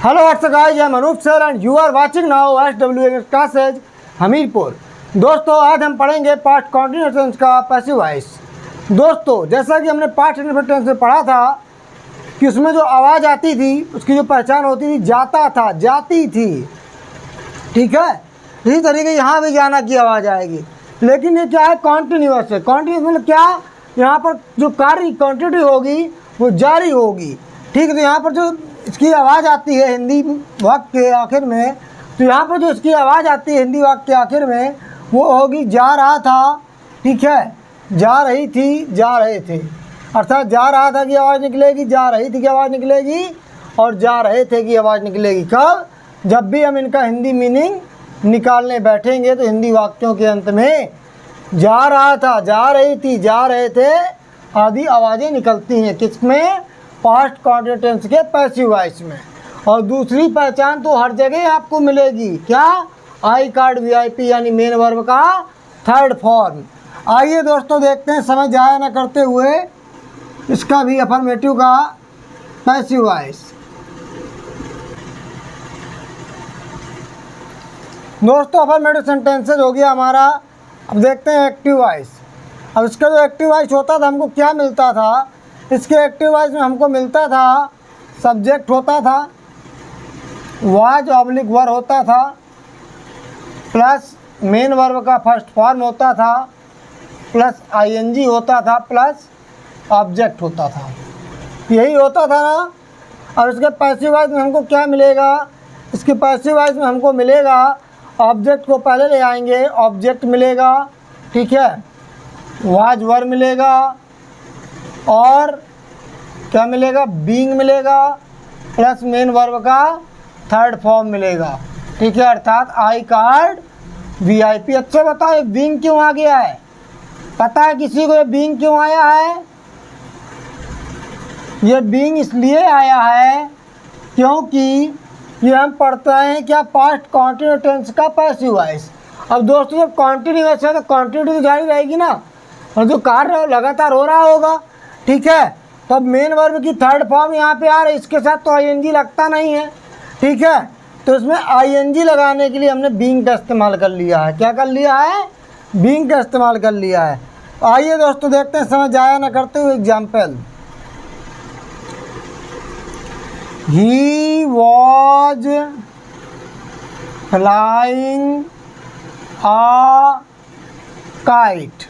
Hello what's up guys, I am Anoop sir and you are watching now SWS classes Hamirpur. दोस्तों आज हम पढ़ेंगे past continuous tense का passive voice. दोस्तों जैसा कि हमने पास्ट इंडेफिनिट टेंस में पढ़ा था कि उसमें जो आवाज़ आती थी उसकी जो पहचान होती थी जाता था, जाती थी, ठीक है। इसी तरीके यहाँ भी जाना की आवाज़ आएगी, लेकिन ये क्या है, कॉन्टीन्यूअस है। कॉन्टीन्यूअस मतलब क्या, यहाँ पर जो कार्य क्वांटिटी होगी वो जारी होगी, ठीक है। तो यहाँ पर जो इसकी आवाज़ आती है हिंदी वाक्य के आखिर में, तो यहाँ पर जो इसकी आवाज़ आती है हिंदी वाक्य के आखिर में वो होगी जा रहा था, ठीक है, जा रही थी, जा रहे थे। अर्थात जा रहा था की आवाज़ निकलेगी, जा रही थी की आवाज़ निकलेगी और जा रहे थे की आवाज़ निकलेगी। कब? जब भी हम इनका हिंदी मीनिंग निकालने बैठेंगे तो हिंदी वाक्यों के अंत में जा रहा था, जा रही थी, जा रहे थे आदि आवाज़ें निकलती हैं। किसमें? पास्ट कंटीन्यूअस टेंस के पैसिव वॉइस में। और दूसरी पहचान तो हर जगह आपको मिलेगी, क्या? आई कार्ड VIP यानी मेन वर्ब का थर्ड फॉर्म। आइए दोस्तों देखते हैं, समय जाया न करते हुए इसका भी अफर्मेटिव का पैसिव वॉइस। दोस्तों अफर्मेटिव सेंटेंसेज हो गया हमारा। अब देखते हैं एक्टिव वॉइस। अब इसका जो एक्टिव वॉइस होता था हमको क्या मिलता था? इसके एक्टिव वॉइस में हमको मिलता था सब्जेक्ट होता था, वाज ऑब्लिक वर होता था, प्लस मेन वर्ब का फर्स्ट फॉर्म होता था, प्लस ING होता था, प्लस ऑब्जेक्ट होता था। यही होता था ना। और इसके पैसिव वॉइस में हमको क्या मिलेगा? इसके पैसिव वॉइस में हमको मिलेगा ऑब्जेक्ट को पहले ले आएंगे, ऑब्जेक्ट मिलेगा, ठीक है, वाज वर मिलेगा और क्या मिलेगा? बीइंग मिलेगा, प्लस मेन वर्ब का थर्ड फॉर्म मिलेगा, ठीक है। अर्थात आई कार्ड VIP। अच्छा बताओ ये बीइंग क्यों आ गया है? पता है किसी को ये बीइंग क्यों आया है? ये बीइंग इसलिए आया है क्योंकि ये हम पढ़ते हैं क्या, पास्ट कंटीन्यूअस टेंस का पैसिव वॉइस। अब दोस्तों जब कंटीन्यूअस है तो कंटिन्यूटी तो जारी रहेगी ना, और जो कार्य लगातार हो रहा होगा, ठीक है। तो अब मेन वर्ब की थर्ड फॉर्म यहाँ पे आ रही है, इसके साथ तो ING लगता नहीं है, ठीक है। तो इसमें ING लगाने के लिए हमने बीइंग का इस्तेमाल कर लिया है। क्या कर लिया है? बीइंग का इस्तेमाल कर लिया है। आइए दोस्तों देखते हैं, समय जाया न करते हुए example. He was flying a kite।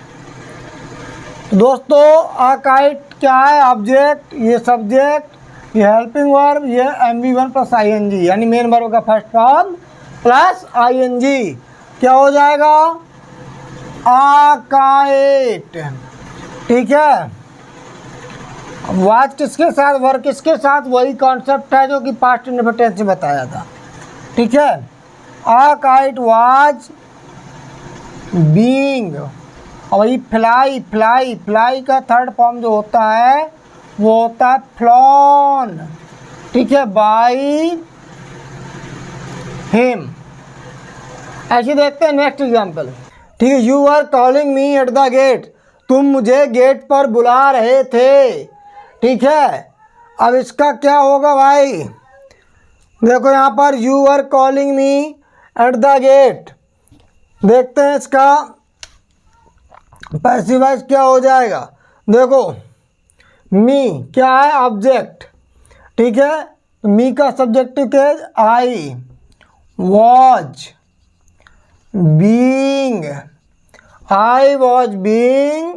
दोस्तों a kite क्या है? ऑब्जेक्ट, ये सब्जेक्ट, ये हेल्पिंग वर्ब, ये MV1 प्लस ING यानी मेन वर्ब का फर्स्ट फॉर्म प्लस ING क्या हो जाएगा? a kite, ठीक है। वाज किसके साथ, वर्ब किसके साथ? वही कॉन्सेप्ट है जो कि पास्ट इंडेफिनिट टेंस में बताया था, ठीक है। आ काइट वाज बीइंग, और वही फ्लाई, फ्लाई, फ्लाई का थर्ड फॉर्म जो होता है वो होता है फ्लॉन, ठीक है, बाई हिम। ऐसे देखते हैं नेक्स्ट एग्जाम्पल, ठीक है। You are calling me at the gate. तुम मुझे गेट पर बुला रहे थे, ठीक है। अब इसका क्या होगा भाई? देखो यहाँ पर you are calling me at the gate. देखते हैं इसका पैसिव वॉइस क्या हो जाएगा। देखो मी क्या है? ऑब्जेक्ट, ठीक है। मी का सब्जेक्टिव क्या है? I was being, I was being,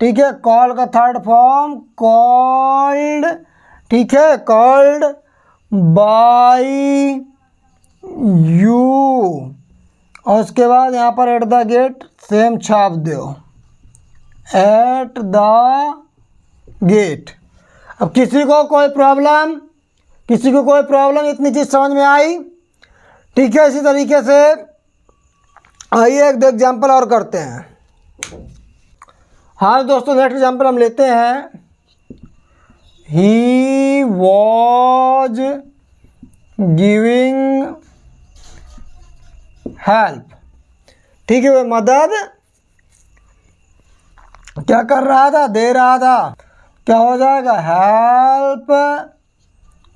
ठीक है। कॉल का थर्ड फॉर्म कॉल्ड, ठीक है, कॉल्ड बाई यू। और उसके बाद यहाँ पर एट द गेट सेम छाप दो, एट द गेट। अब किसी को कोई प्रॉब्लम, किसी को कोई प्रॉब्लम, इतनी चीज़ समझ में आई, ठीक है। इसी तरीके से आइए एक दो एग्जाम्पल और करते हैं। हाँ दोस्तों नेक्स्ट एग्जाम्पल हम लेते हैं। ही वॉज गिविंग हेल्प, ठीक है, वो मदद क्या कर रहा था? दे रहा था। क्या हो जाएगा? Help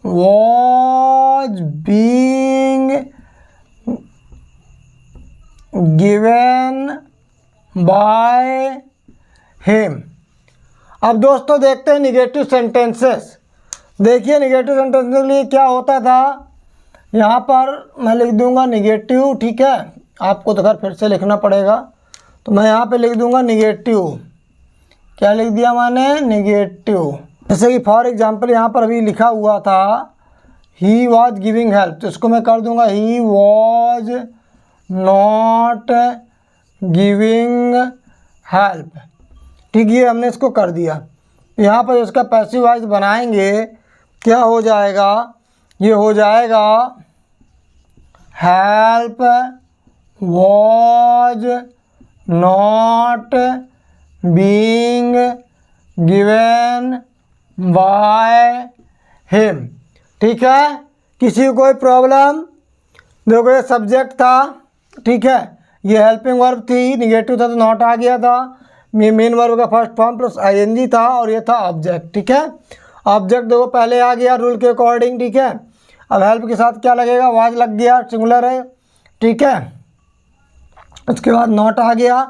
was was being given by him। अब दोस्तों देखते हैं निगेटिव सेंटेंसेस। देखिए निगेटिव सेंटेंस के लिए क्या होता था, यहाँ पर मैं लिख दूंगा निगेटिव, ठीक है, आपको तो खैर फिर से लिखना पड़ेगा, तो मैं यहाँ पे लिख दूंगा निगेटिव। क्या लिख दिया मैंने, निगेटिव। जैसे कि फॉर एग्जांपल यहाँ पर अभी लिखा हुआ था ही वॉज गिविंग हेल्प, तो इसको मैं कर दूंगा he was not giving help. ठीक, ये हमने इसको कर दिया। यहाँ पर इसका पैसिव वॉइस बनाएंगे, क्या हो जाएगा, ये हो जाएगा help was not being given by him. ठीक है, किसी को कोई प्रॉब्लम? देखो ये सब्जेक्ट था, ठीक है, ये हेल्पिंग वर्ब थी, निगेटिव था तो नॉट आ गया था, ये मेन वर्ब का फर्स्ट फॉर्म प्लस आईएनजी था, और ये था ऑब्जेक्ट। ठीक है, ऑब्जेक्ट देखो पहले आ गया रूल के अकॉर्डिंग। ठीक है, अब हेल्प के साथ क्या लगेगा, वाज लग गया, सिंगुलर है। ठीक है, उसके बाद नॉट आ गया,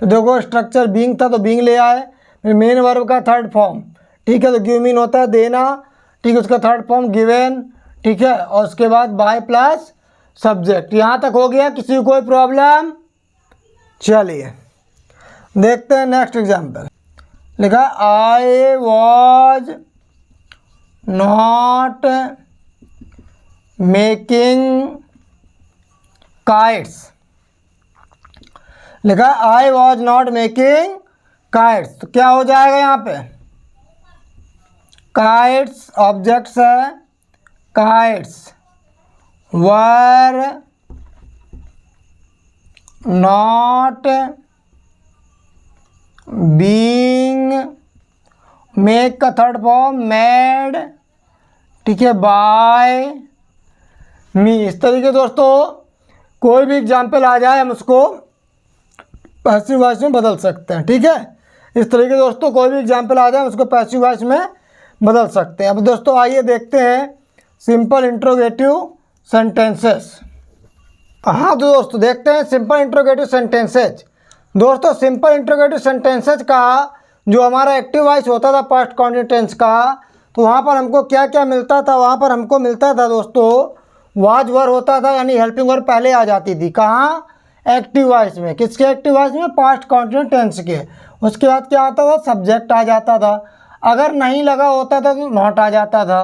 तो देखो स्ट्रक्चर बीइंग था तो बीइंग ले आए, फिर मेन वर्ब का थर्ड फॉर्म। ठीक है, तो गिव मीन होता है देना, ठीक है, उसका थर्ड फॉर्म गिवन। ठीक है, और उसके बाद बाय प्लस सब्जेक्ट। यहाँ तक हो गया, किसी को कोई प्रॉब्लम? चलिए देखते हैं नेक्स्ट एग्जाम्पल। लिखा I was not making kites. लिखा I was not making kites, तो क्या हो जाएगा यहाँ पे, काइट्स ऑब्जेक्ट्स है, kites were not being, make का थर्ड फॉर्म मेड, ठीक है, बाय मी। इस तरीके दोस्तों कोई भी एग्जाम्पल आ जाए हम उसको पैसिव वॉइस में बदल सकते हैं। ठीक है, इस तरीके दोस्तों कोई भी एग्जाम्पल आ जाए हम उसको पैसिव वॉइस में बदल सकते हैं। अब दोस्तों आइए देखते हैं सिंपल इंट्रोगेटिव सेंटेंसेस। हाँ तो दोस्तों देखते हैं सिंपल इंट्रोगेटिव सेंटेंसेज। दोस्तों सिंपल इंट्रोगेटिव सेंटेंसेज का जो हमारा एक्टिव वॉइस होता था पास्ट कॉन्टिन्यूस का, तो वहाँ पर हमको क्या क्या मिलता था, वहाँ पर हमको मिलता था दोस्तों वाज वर होता था, यानी हेल्पिंग वर्ब पहले आ जाती थी। कहाँ? एक्टिव वॉइस में। किसके एक्टिव वॉइस में? पास्ट कॉन्टिन्यूस टेंस के। उसके बाद क्या आता था? सब्जेक्ट आ जाता था, अगर नहीं लगा होता था तो नॉट आ जाता था।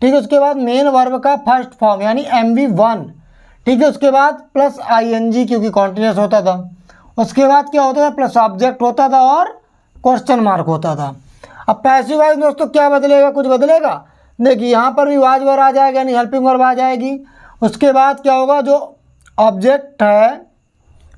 ठीक है, उसके बाद मेन वर्ब का फर्स्ट फॉर्म यानी MV1। ठीक है, उसके बाद प्लस ING क्योंकि कॉन्टिन्यूस होता था। उसके बाद क्या होता था? प्लस ऑब्जेक्ट होता था और क्वेश्चन मार्क होता था। अब पैसिव वॉइस दोस्तों क्या बदलेगा? कुछ बदलेगा? देखिए यहाँ पर भी वाज वर्ब आ जाएगा यानी हेल्पिंग वर्ब आ जाएगी। उसके बाद क्या होगा? जो ऑब्जेक्ट है,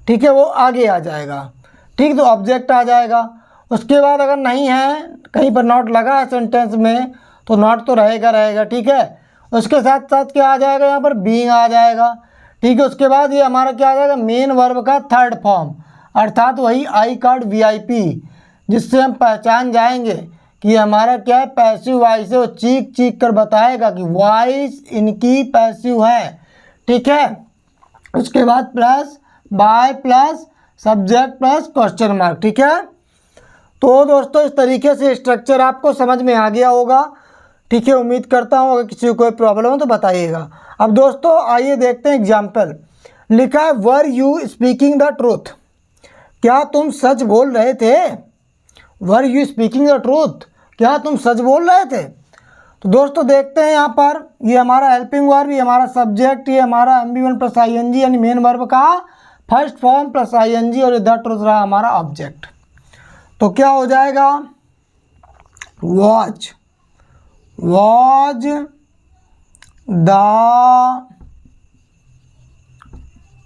ठीक है, वो आगे आ जाएगा। ठीक, तो ऑब्जेक्ट आ जाएगा। उसके बाद अगर नहीं है, कहीं पर नॉट लगा है सेंटेंस में, तो नॉट तो रहेगा। ठीक है, उसके साथ साथ क्या आ जाएगा? यहाँ पर बीइंग आ जाएगा। ठीक है, उसके बाद ये हमारा क्या आ जाएगा? मेन वर्ब का थर्ड फॉर्म, अर्थात वही आई कार्ड VIP, जिससे हम पहचान जाएंगे कि हमारा क्या है? पैसिव वॉइस है। वो चीख कर बताएगा कि वॉइस इनकी पैसिव है। ठीक है, उसके बाद plus by plus subject plus question mark. ठीक है, तो दोस्तों इस तरीके से स्ट्रक्चर आपको समझ में आ गया होगा। ठीक है, उम्मीद करता हूँ अगर किसी को कोई प्रॉब्लम हो तो बताइएगा। अब दोस्तों आइए देखते हैं एग्जाम्पल। लिखा है were you speaking the truth, क्या तुम सच बोल रहे थे? Were you speaking the truth, क्या तुम सच बोल रहे थे? तो दोस्तों देखते हैं यहाँ पर, ये हमारा हेल्पिंग वर्ब, ये हमारा सब्जेक्ट, ये हमारा MV1 प्लस ING यानी मेन वर्ब का फर्स्ट फॉर्म प्लस ING, और द ट्रूथ रहा हमारा ऑब्जेक्ट। तो क्या हो जाएगा? Watch the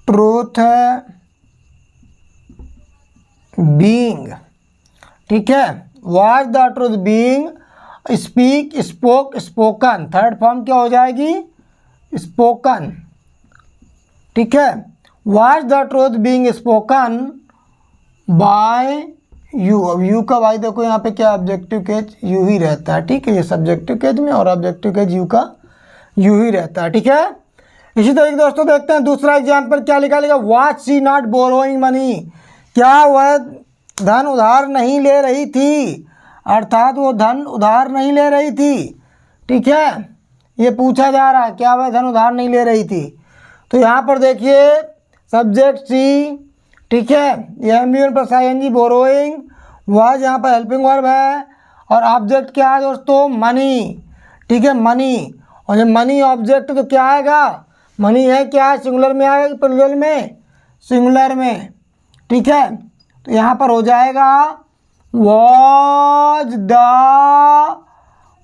truth being. ठीक है, watch the truth being, speak spoke spoken, third form क्या हो जाएगी? स्पोकन। ठीक है, watch the truth being spoken by you. अब यू का भाई देखो यहाँ पे क्या ऑब्जेक्टिव केज यू ही रहता है। ठीक है, ये सब्जेक्टिव केज में और ऑब्जेक्टिव केज यू का यूं ही रहता है, ठीक है। इसी तरीके दोस्तों देखते हैं दूसरा एग्जाम्पल क्या लिखा लिखा, was she not borrowing money, क्या वह धन उधार नहीं ले रही थी, अर्थात वो धन उधार नहीं ले रही थी, ठीक है। ये पूछा जा रहा है क्या वह धन उधार नहीं ले रही थी। तो यहाँ पर देखिए सब्जेक्ट सी, ठीक है, ये am plus ING borrowing, was यहाँ पर हेल्पिंग वर्ब है और ऑब्जेक्ट क्या है दोस्तों, मनी, ठीक है, मनी। और जब मनी ऑब्जेक्ट तो क्या आएगा, मनी है क्या, सिंगुलर में आएगा कि प्लूरल में, सिंगुलर में, ठीक है। तो यहाँ पर हो जाएगा वॉज द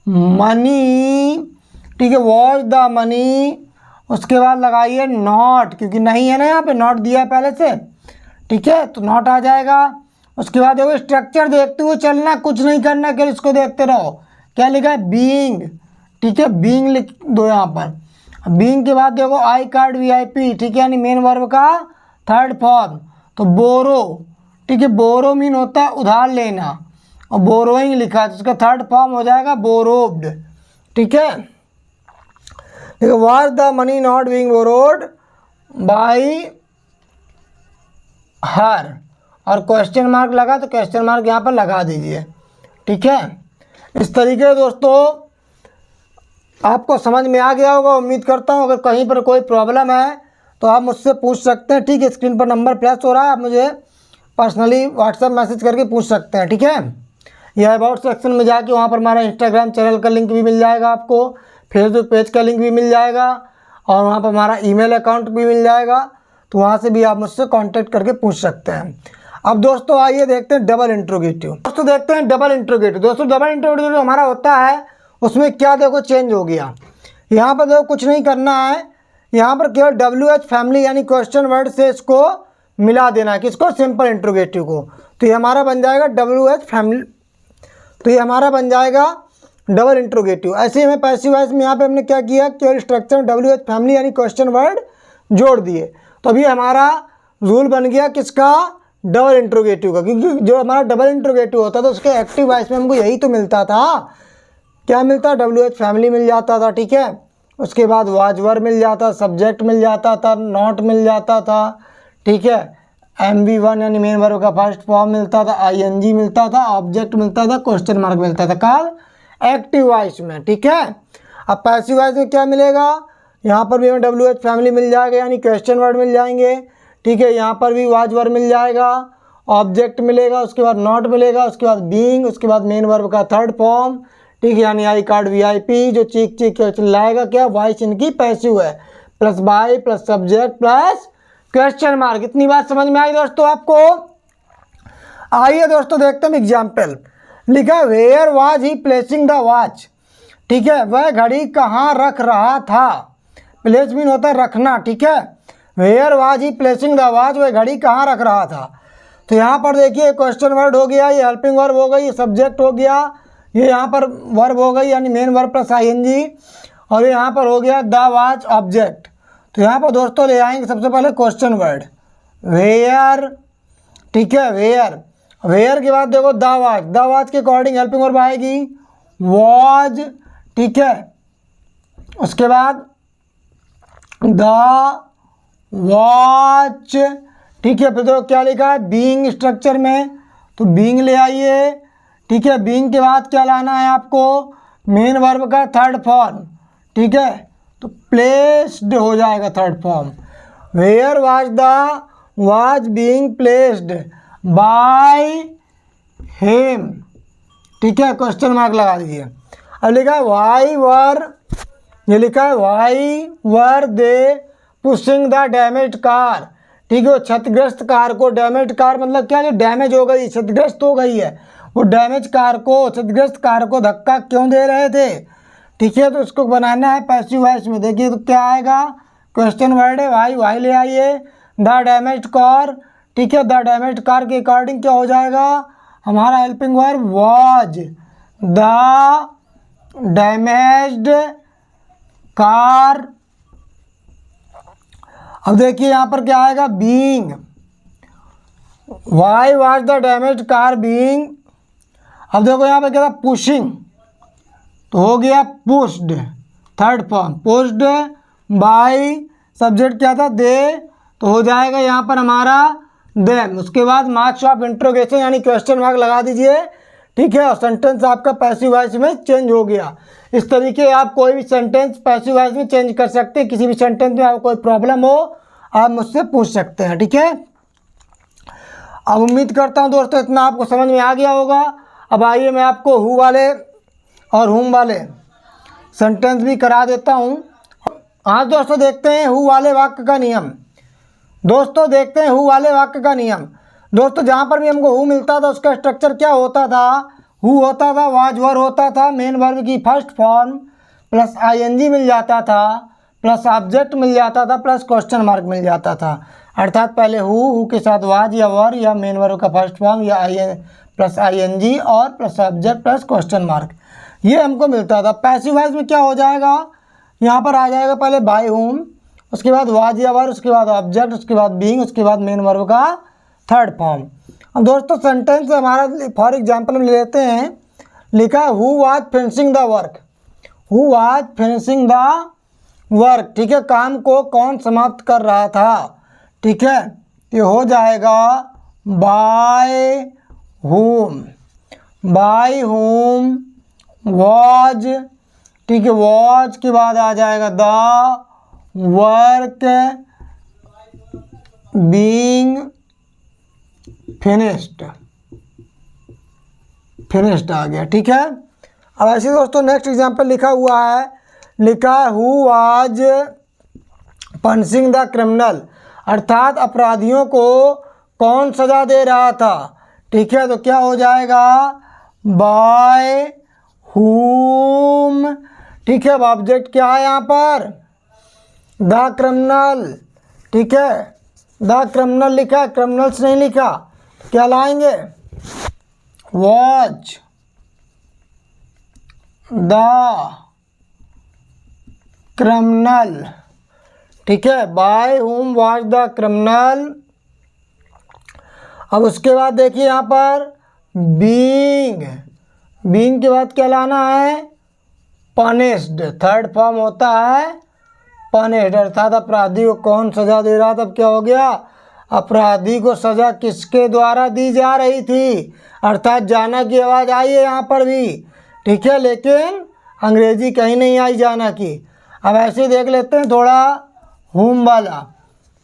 मनी, ठीक है, वॉज द मनी, उसके बाद लगाइए नॉट, क्योंकि नहीं है ना यहाँ पे, नॉट दिया है पहले से, ठीक है, तो नॉट आ जाएगा। उसके बाद देखो स्ट्रक्चर देखते हुए चलना, कुछ नहीं करना, केवल इसको देखते रहो। क्या लिखा है, बीइंग, ठीक है, बीइंग लिख दो यहाँ पर। बीइंग के बाद देखो आई कार्ड VIP, ठीक है, यानी मेन वर्ब का थर्ड फॉर्म। तो बोरो, ठीक है, बोरो मीन होता है उधार लेना, और बोरोइंग लिखा है तो उसका थर्ड फॉर्म हो जाएगा बोरोव्ड, ठीक है। देखो was the money not being borrowed by her, और क्वेश्चन मार्क लगा तो क्वेश्चन मार्क यहाँ पर लगा दीजिए, ठीक है। इस तरीके से दोस्तों आपको समझ में आ गया होगा, उम्मीद करता हूँ। अगर कहीं पर कोई प्रॉब्लम है तो आप मुझसे पूछ सकते हैं, ठीक है। स्क्रीन पर नंबर फ्लैश हो रहा है, आप मुझे पर्सनली व्हाट्सएप मैसेज करके पूछ सकते हैं, ठीक है। यह अबाउट सेक्शन में जाके वहाँ पर हमारा इंस्टाग्राम चैनल का लिंक भी मिल जाएगा आपको, फेसबुक पेज का लिंक भी मिल जाएगा, और वहाँ पर हमारा ईमेल अकाउंट भी मिल जाएगा, तो वहाँ से भी आप मुझसे कांटेक्ट करके पूछ सकते हैं। अब दोस्तों आइए देखते हैं डबल इंट्रोगेटिव। दोस्तों देखते हैं डबल इंट्रोगेटिव। दोस्तों डबल इंट्रोगेटिव जो हमारा होता है उसमें क्या देखो चेंज हो गया। यहाँ पर देखो कुछ नहीं करना है, यहाँ पर केवल WH फैमिली यानी क्वेश्चन वर्ड से इसको मिला देना है, किसको, सिंपल इंट्रोगेटिव को। तो ये हमारा बन जाएगा WH फैमिली, तो ये हमारा बन जाएगा डबल इंट्रोगेटिव। ऐसे ही हमें पैसिव वॉइस में यहाँ पे हमने क्या किया, केवल स्ट्रक्चर में WH फैमिली यानी क्वेश्चन वर्ड जोड़ दिए, तो अभी हमारा रूल बन गया किसका, डबल इंट्रोगेटिव का। क्योंकि जो हमारा डबल इंट्रोगेटिव होता था उसके एक्टिव वॉइस में हमको यही तो मिलता था, क्या मिलता, WH फैमिली मिल जाता था, ठीक है। उसके बाद वाज वर्ब मिल जाता, सब्जेक्ट मिल जाता था, नॉट मिल जाता था, ठीक है, MV1 यानी मेन वर्ब का फर्स्ट फॉर्म मिलता था, ING मिलता था, ऑब्जेक्ट मिलता था, क्वेश्चन मार्क मिलता था, कब, एक्टिव वॉइस में, ठीक है। अब पैसिव वॉइस में क्या मिलेगा, यहाँ पर भी हमें WH फैमिली मिल जाएगा यानी क्वेश्चन वर्ड मिल जाएंगे, ठीक है। यहाँ पर भी वाज वर्ब मिल जाएगा, ऑब्जेक्ट मिलेगा, उसके बाद नॉट मिलेगा, उसके बाद बीइंग, उसके बाद मेन वर्ब का थर्ड फॉर्म, ठीक है, यानी आई कार्ड VIP जो चीख चीख के चिल्लाएगा, क्या, वॉइस इनकी पैसिव है, plus by plus subject plus question mark. इतनी बात समझ में आई दोस्तों आपको। आइए दोस्तों देखते हैं एग्जाम्पल। लिखा where was he placing the watch, ठीक है, वह घड़ी कहाँ रख रहा था। प्लेस मीन होता है रखना, ठीक है। Where was he placing the watch, वह घड़ी कहाँ रख रहा था। तो यहाँ पर देखिए क्वेश्चन वर्ड हो गया, ये हेल्पिंग वर्ब हो गई, ये सब्जेक्ट हो गया, ये यहाँ पर वर्ब हो गई यानी मेन वर्ब प्लस ING, और ये यहाँ पर हो गया द वॉच ऑब्जेक्ट। तो यहाँ पर दोस्तों ले आएंगे सबसे पहले क्वेश्चन वर्ड वेयर, ठीक है, वेयर, वेयर के बाद देखो द वॉच के अकॉर्डिंग हेल्पिंग वर्ब आएगी वॉज, ठीक है। उसके बाद द वॉच, ठीक है। फिर देखो क्या लिखा है बीइंग स्ट्रक्चर में, तो बीइंग ले आइए, ठीक है। बीइंग के बाद क्या लाना है आपको, मेन वर्ब का थर्ड फॉर्म, ठीक है, तो प्लेस्ड हो जाएगा third form. Where was being placed by him, ठीक है, क्वेश्चन मार्क लगा दीजिए। अब लिखा है वाई वर, ये लिखा है Y were they pushing the damaged car, ठीक है। वो क्षतिग्रस्त कार को, डैमेज्ड कार मतलब क्या, जो डैमेज हो गई, क्षतिग्रस्त हो गई है, वो डैमेज कार को, क्षतिग्रस्त कार को धक्का क्यों दे रहे थे, ठीक है। तो इसको बनाना है पैसिव वॉइस में। देखिए तो क्या आएगा, क्वेश्चन वर्ड है वाई ले आइए, द डैमेज्ड कार, ठीक है। द डैमेज्ड कार के अकॉर्डिंग क्या हो जाएगा, हमारा helping verb was the damaged car. अब देखिए यहाँ पर क्या आएगा being, why was the damaged car being. अब देखो यहाँ पर क्या था पुशिंग, तो हो गया pushed, third form. Posed by subject क्या था, दे, तो हो जाएगा यहाँ पर हमारा देम। उसके बाद मार्क्स ऑफ इंट्रोगेशन यानी क्वेश्चन मार्क लगा दीजिए, ठीक है। और सेंटेंस आपका पैसिव वॉइस में चेंज हो गया। इस तरीके आप कोई भी सेंटेंस पैसिव वॉइस में चेंज कर सकते हैं। किसी भी सेंटेंस में आपको कोई प्रॉब्लम हो आप मुझसे पूछ सकते हैं, ठीक है। अब उम्मीद करता हूँ दोस्तों इतना आपको समझ में आ गया होगा। अब आइए मैं आपको हु वाले और हुम वाले सेंटेंस भी करा देता हूँ। आज दोस्तों देखते हैं हु वाले वाक्य का नियम। दोस्तों देखते हैं हु वाले वाक्य का नियम। दोस्तों जहाँ पर भी हमको हु मिलता था उसका स्ट्रक्चर क्या होता था, हु होता था, वाज वर्ब होता था, मेन वर्ब की फर्स्ट फॉर्म प्लस आईएनजी मिल जाता था, प्लस ऑब्जेक्ट मिल जाता था, प्लस क्वेश्चन मार्क मिल जाता था। अर्थात पहले हु के साथ वाज या वर या मेन वर्ब का फर्स्ट फॉर्म या प्लस आईएनजी और plus object plus question mark, ये हमको मिलता था। पैसिव वॉइस में क्या हो जाएगा, यहाँ पर आ जाएगा पहले बाय हुम, उसके बाद वाज या वर, उसके बाद ऑब्जेक्ट, उसके बाद बीइंग, उसके बाद मेन वर्ब का थर्ड फॉर्म। अब दोस्तों सेंटेंस हमारा फॉर एग्जांपल में लेते हैं, लिखा है who was finishing the work, who was finishing the work, ठीक है। काम को कौन समाप्त कर रहा था, ठीक है। ये हो जाएगा by whom, by whom was, ठीक है। वाज के बाद आ जाएगा the work being finished, finished आ गया, ठीक है। अब ऐसे दोस्तों नेक्स्ट एग्जांपल लिखा हुआ है, लिखा है who was punishing the criminal, अर्थात अपराधियों को कौन सजा दे रहा था, ठीक है। तो क्या हो जाएगा बाय हुम, ठीक है। अब ऑब्जेक्ट क्या है यहाँ पर, द क्रिमिनल, ठीक है। द क्रिमिनल लिखा है, क्रिमिनल्स नहीं लिखा, क्या लाएंगे वॉच द क्रिमिनल, ठीक है। By whom watch the criminal. अब उसके बाद देखिए यहाँ पर बीइंग, बीइंग के बाद क्या लाना है पनिश्ड, थर्ड फॉर्म होता है पनिश्ड, अर्थात अपराधी को कौन सजा दे रहा था। तब क्या हो गया, अपराधी को सजा किसके द्वारा दी जा रही थी, अर्थात जाना की आवाज़ आई है यहाँ पर भी, ठीक है, लेकिन अंग्रेजी कहीं नहीं आई जाना की। अब ऐसे देख लेते हैं थोड़ा हुम वाला।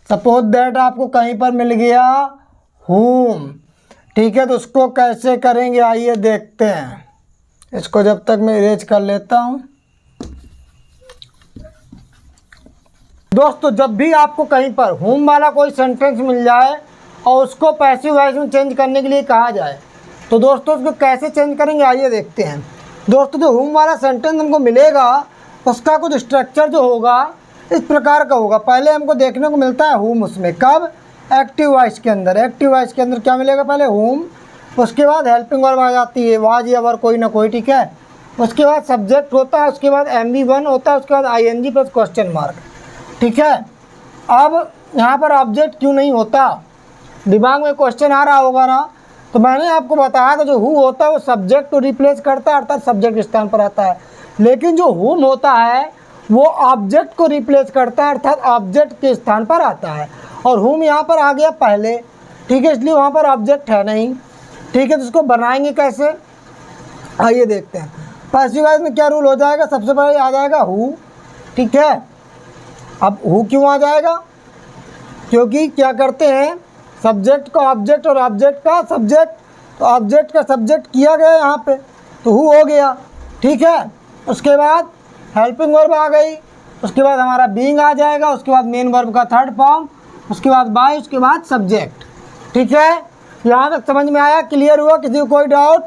सपोज दैट आपको कहीं पर मिल गया हुम, ठीक है, तो उसको कैसे करेंगे आइए देखते हैं। इसको जब तक मैं इरेज कर लेता हूँ। दोस्तों जब भी आपको कहीं पर हुम वाला कोई सेंटेंस मिल जाए और उसको पैसिव वॉइस में चेंज करने के लिए कहा जाए, तो दोस्तों उसको कैसे चेंज करेंगे आइए देखते हैं। दोस्तों जो हुम वाला सेंटेंस हमको मिलेगा उसका कुछ स्ट्रक्चर जो होगा इस प्रकार का होगा। पहले हमको देखने को मिलता है हुम, उसमें कब, एक्टिव वॉइस के अंदर। एक्टिव वॉइस के अंदर क्या मिलेगा, पहले हुम, उसके बाद हेल्पिंग वर्ब आ जाती है, वाज या वर कोई ना कोई, ठीक है। उसके बाद सब्जेक्ट होता है, उसके बाद MV1 होता है, उसके बाद ING प्लस क्वेश्चन मार्क, ठीक है। अब यहाँ पर ऑब्जेक्ट क्यों नहीं होता, दिमाग में क्वेश्चन आ रहा होगा ना। तो मैंने आपको बताया था जो हु होता है वो सब्जेक्ट को रिप्लेस करता है, अर्थात सब्जेक्ट के स्थान पर आता है। लेकिन जो हुम होता है वो ऑब्जेक्ट को रिप्लेस करता है, अर्थात ऑब्जेक्ट के स्थान पर आता है। और हुम यहाँ पर आ गया पहले, ठीक है, इसलिए वहाँ पर ऑब्जेक्ट है नहीं, ठीक है। तो उसको बनाएंगे कैसे आइए देखते हैं। पैसिव वॉइस में क्या रूल हो जाएगा, सबसे पहले आ जाएगा हु, ठीक है। अब हु क्यों आ जाएगा, क्योंकि क्या करते हैं सब्जेक्ट का ऑब्जेक्ट और ऑब्जेक्ट का सब्जेक्ट, तो ऑब्जेक्ट का सब्जेक्ट किया गया यहाँ पे तो हु हो गया, ठीक है। उसके बाद हेल्पिंग वर्ब आ गई, उसके बाद हमारा बीइंग आ जाएगा, उसके बाद मेन वर्ब का थर्ड फॉर्म, उसके बाद बाय, उसके बाद सब्जेक्ट, ठीक है। यहाँ तक समझ में आया, क्लियर हुआ, किसी को कोई डाउट,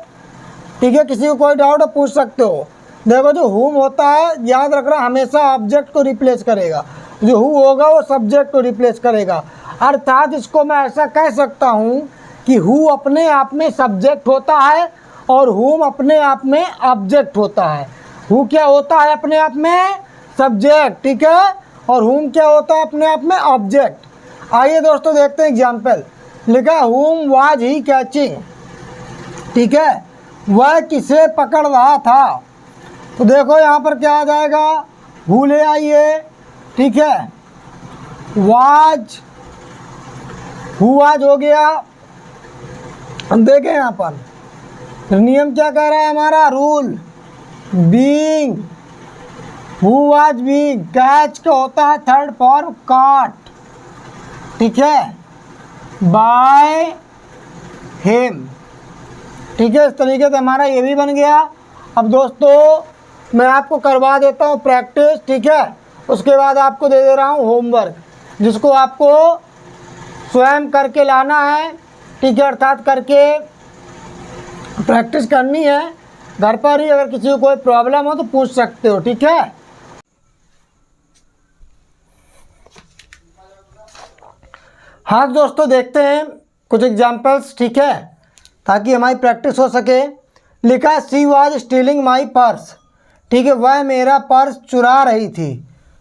ठीक है। किसी को कोई डाउट है पूछ सकते हो। देखो जो हुम होता है याद रखना हमेशा ऑब्जेक्ट को रिप्लेस करेगा, जो हु होगा वो सब्जेक्ट को रिप्लेस करेगा। अर्थात इसको मैं ऐसा कह सकता हूँ कि हु अपने आप में सब्जेक्ट होता है और हुम अपने आप में ऑब्जेक्ट होता है। हु क्या होता है अपने आप में सब्जेक्ट, ठीक है, और हुम क्या होता है अपने आप में ऑब्जेक्ट। आइए दोस्तों देखते हैं एग्जाम्पल। लिखा हुम वाज ही कैचिंग, ठीक है, वह किसे पकड़ रहा था। तो देखो यहाँ पर क्या आ जाएगा हु ले आइए, ठीक है। वाज, हु वाज हो गया। हम देखें यहाँ पर नियम क्या कह रहा है हमारा, rule being, who was being, catch का होता है थर्ड फॉर्म काट, ठीक है, बाय हिम, ठीक है। इस तरीके से हमारा ये भी बन गया। अब दोस्तों मैं आपको करवा देता हूँ प्रैक्टिस, ठीक है। उसके बाद आपको दे दे रहा हूँ होमवर्क, जिसको आपको स्वयं करके लाना है, ठीक है, अर्थात करके प्रैक्टिस करनी है घर पर ही। अगर किसी को कोई प्रॉब्लम हो तो पूछ सकते हो, ठीक है। हाँ दोस्तों देखते हैं कुछ एग्जाम्पल्स, ठीक है, ताकि हमारी प्रैक्टिस हो सके। लिखा है she was stealing my purse, ठीक है, वह मेरा पर्स चुरा रही थी।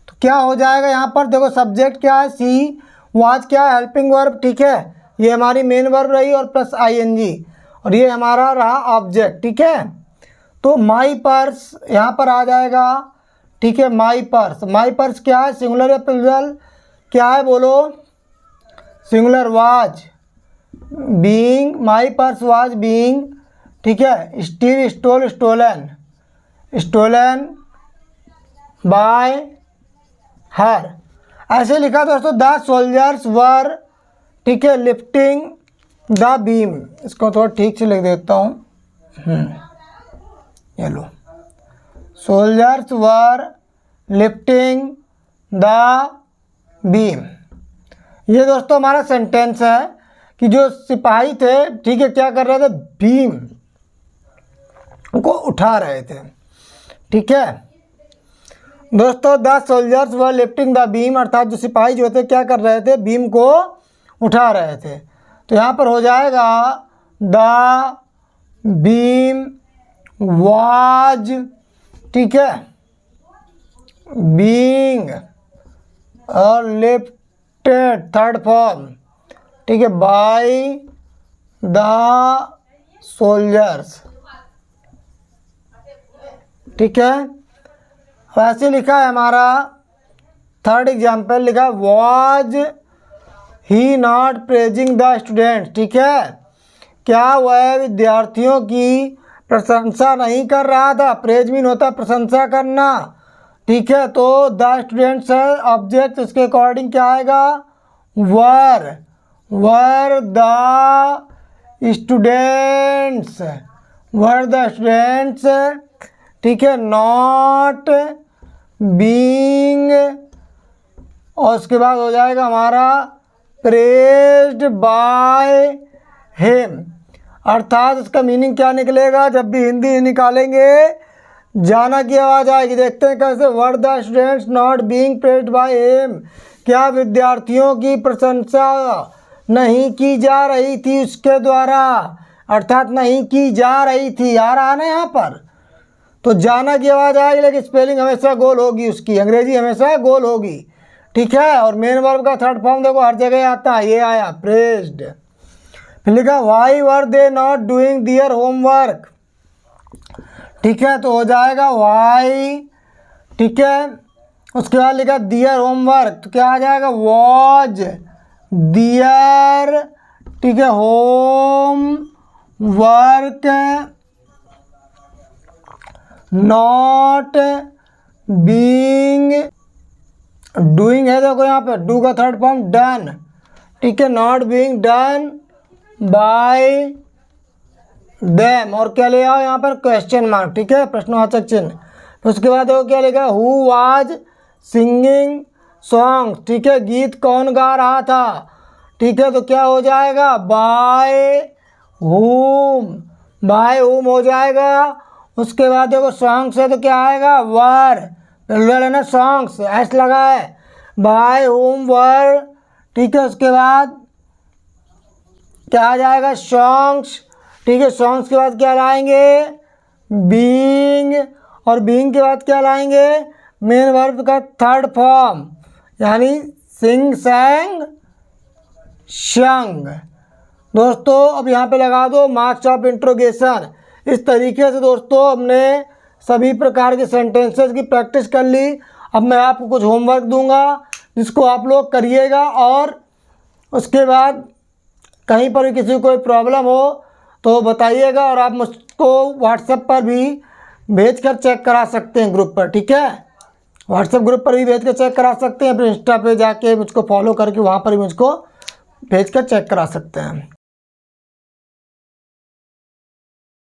तो क्या हो जाएगा यहाँ पर, देखो सब्जेक्ट क्या है, सी, वाज क्या है, हेल्पिंग वर्ब, ठीक है, ये हमारी मेन वर्ब रही और प्लस आईएनजी, और ये हमारा रहा ऑब्जेक्ट, ठीक है। तो माई पर्स यहाँ पर आ जाएगा, ठीक है। माई पर्स, माई पर्स क्या है, सिंगुलर या प्लूरल, क्या है बोलो, singular. Was being, my purse was being, ठीक है। Steal, stole, stolen, stolen by her. ऐसे लिखा दोस्तों द सोल्जर्स वर, ठीक है, लिफ्टिंग द बीम। इसको थोड़ा ठीक से लिख देता हूँ, ये लो, soldiers were lifting the beam. ये दोस्तों हमारा सेंटेंस है कि जो सिपाही थे, ठीक है, क्या कर रहे थे, बीम को उठा रहे थे, ठीक है। दोस्तों the soldiers were lifting the beam, अर्थात जो सिपाही जो थे क्या कर रहे थे, बीम को उठा रहे थे। तो यहाँ पर हो जाएगा द बीम वाज, ठीक है, बीइंग और लिफ्टेड थर्ड फॉर्म, ठीक है, बाय द सोल्जर्स, ठीक है। वैसे लिखा है हमारा थर्ड एग्जाम्पल, लिखा है was he not praising the student, ठीक है, क्या वह विद्यार्थियों की प्रशंसा नहीं कर रहा था। प्रेज मीन होता है प्रशंसा करना, ठीक है। तो द स्टूडेंट्स है ऑब्जेक्ट, इसके अकॉर्डिंग क्या आएगा, were, were the students, were the students, ठीक है, नॉट बीइंग, और उसके बाद हो जाएगा हमारा प्रेज्ड बाय हिम, अर्थात इसका मीनिंग क्या निकलेगा, जब भी हिंदी निकालेंगे जाना की आवाज़ आएगी। देखते हैं कैसे, वर the students not being praised by him, क्या विद्यार्थियों की प्रशंसा नहीं की जा रही थी उसके द्वारा, अर्थात नहीं की जा रही थी, आ रहा ना यहाँ पर। तो जाना की आवाज़ आएगी, लेकिन स्पेलिंग हमेशा गोल होगी उसकी, अंग्रेजी हमेशा गोल होगी, ठीक है। और मेन वर्ब का थर्ड फॉर्म देखो हर जगह आता है, ये आया प्रेज्ड। फिर लिखा why were they not doing their homework, ठीक है, तो हो जाएगा वाई, ठीक है। उसके बाद लिखा दियर होमवर्क, तो क्या आ जाएगा, वॉज दियर, ठीक है, home work not being, doing है देखो यहाँ पे, डू का थर्ड फॉर्म डन, ठीक है, not being done by them, और क्या ले आओ यहाँ पर क्वेश्चन मार्क, ठीक है, प्रश्नवाचक चिन्ह। फिर उसके बाद देखो क्या लिखा, हु वाज सिंगिंग सॉन्ग, ठीक है, गीत कौन गा रहा था, ठीक है, तो क्या हो जाएगा, बाय हुम, बाय हुम हो जाएगा। उसके बाद देखो सॉन्ग्स है तो क्या आएगा, वर, प्लूरल है ना, सॉन्ग्स, एस लगा है, बाय हुम वर, ठीक है। उसके बाद क्या आ जाएगा, सॉन्ग्स, ठीक है, सॉन्ग्स के बाद क्या लाएंगे, बीइंग, और बीइंग के बाद क्या लाएंगे, मेन वर्ब का थर्ड फॉर्म, यानी सिंग, सैंग, शंग। दोस्तों अब यहाँ पे लगा दो मार्क्स ऑफ इंट्रोगेशन। इस तरीके से दोस्तों हमने सभी प्रकार के सेंटेंसेस की प्रैक्टिस कर ली। अब मैं आपको कुछ होमवर्क दूंगा जिसको आप लोग करिएगा, और उसके बाद कहीं पर भी किसी को कोई प्रॉब्लम हो तो बताइएगा, और आप मुझको व्हाट्सएप पर भी भेज कर चेक करा सकते हैं ग्रुप पर, ठीक है। व्हाट्सएप ग्रुप पर भी भेज कर चेक करा सकते हैं, फिर इंस्टा पे जाके मुझको फॉलो करके वहाँ पर भी मुझको भेज कर चेक करा सकते हैं।